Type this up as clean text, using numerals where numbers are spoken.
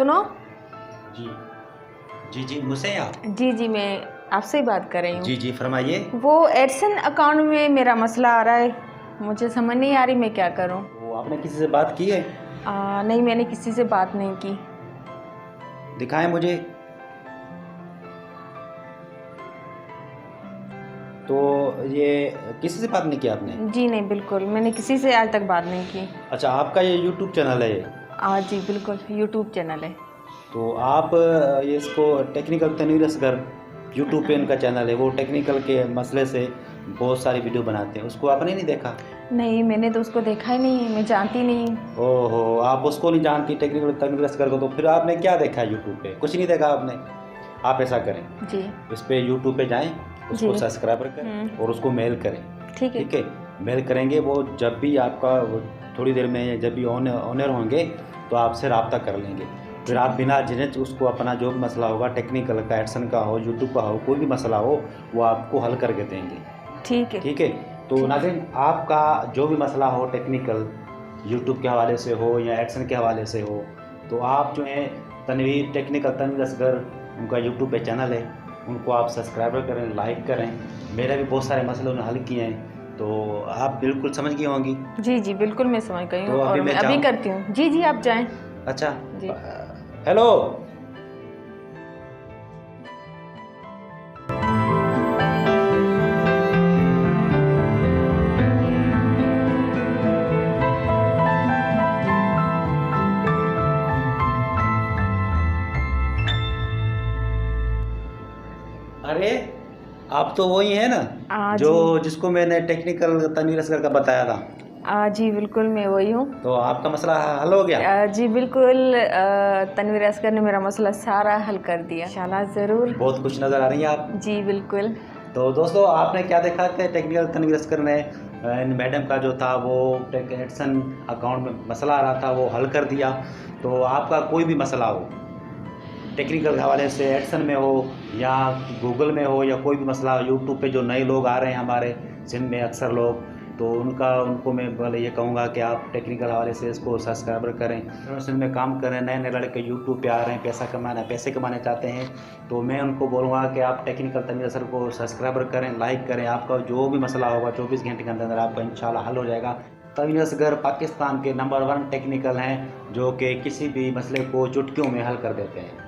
सुनो। जी जी जी, मुझसे आप? जी जी, मैं आपसे ही बात कर रही हूँ। जी जी, फरमाइए। वो एडसन अकाउंट में मेरा मसला आ रहा है, मुझे समझ नहीं आ रही मैं क्या करूँ। वो आपने किसी से बात की है? नहीं, मैंने किसी से बात नहीं की। दिखाएं मुझे। तो ये किसी से बात नहीं की आपने? जी नहीं, बिल्कुल मैंने किसी से आज तक बात नहीं की। अच्छा, आपका ये यूट्यूब चैनल है ये? जी बिल्कुल, यूट्यूब चैनल है। तो आप ये इसको टेक्निकल तनवीर असगर यूट्यूब पे इनका चैनल है, वो टेक्निकल के मसले से बहुत सारी वीडियो बनाते हैं, उसको आपने नहीं देखा? नहीं, मैंने तो उसको देखा ही नहीं, मैं जानती नहीं। ओहो, आप उसको नहीं जानती टेक्निकल तनवीर असगर को, तो फिर आपने क्या देखा यूट्यूब पे? कुछ नहीं देखा आपने। आप ऐसा करें, जी इस पे यूट्यूब पे जाएं, उसको जी। सब्सक्राइब करें और उसको मेल करें। ठीक है। ठीक है, मेल करेंगे, वो जब भी आपका थोड़ी देर में जब भी ऑनर होंगे तो आपसे रब्ता कर लेंगे। फिर आप बिना झिझक उसको अपना जो भी मसला होगा, टेक्निकल का, एडसन का हो, यूट्यूब का हो, कोई भी मसला हो, वो आपको हल करके देंगे। ठीक है। ठीक है, तो नाज़रीन, आपका जो भी मसला हो टेक्निकल, यूट्यूब के हवाले से हो या एडसन के हवाले से हो, तो आप जो है तनवीर टेक्निकल तनवीर असगर, उनका यूट्यूब पे चैनल है, उनको आप सब्सक्राइब करें, लाइक करें। मेरे भी बहुत सारे मसले उन्होंने हल किए हैं, तो आप बिल्कुल समझ गई होंगी। जी जी बिल्कुल, मैं समझ गई हूँ तो और मैं अभी करती हूँ। जी जी, आप जाएं। अच्छा जी। हेलो। अरे, आप तो वही है ना जो जिसको मैंने टेक्निकल तनवीर असगर का बताया था? जी बिल्कुल, मैं वही हूँ। तो आपका मसला हल हो गया? जी बिल्कुल, तनवीर असगर ने मेरा मसला सारा हल कर दिया। इंशाल्लाह ज़रूर। बहुत खुश नज़र आ रही हैं आप। जी बिल्कुल। तो दोस्तों, आपने क्या देखा कि टेक्निकल तनवीर असगर ने इन मैडम का जो था वो एडसन अकाउंट में मसला आ रहा था, वो हल कर दिया। तो आपका कोई भी मसला हो टेक्निकल के हवाले से, एडसन में हो या गूगल में हो, या कोई भी मसला यूट्यूब पे जो नए लोग आ रहे हैं हमारे सिंध में अक्सर लोग, तो उनको मैं पहले ये कहूँगा कि आप टेक्निकल हवाले से इसको सब्सक्राइबर करें। सिंध में काम कर रहे हैं, नए नए लड़के यूट्यूब पे आ रहे हैं, पैसे कमाने चाहते हैं, तो मैं उनको बोलूँगा कि आप टेक्निकल तनवीर असगर को सब्सक्राइबर करें, लाइक करें। आपका जो भी मसला होगा 24 घंटे के अंदर आपका इंशाल्लाह हल हो जाएगा। तनवीर असगर पाकिस्तान के नंबर 1 टेक्निकल हैं, जो कि किसी भी मसले को चुटकियों में हल कर देते हैं।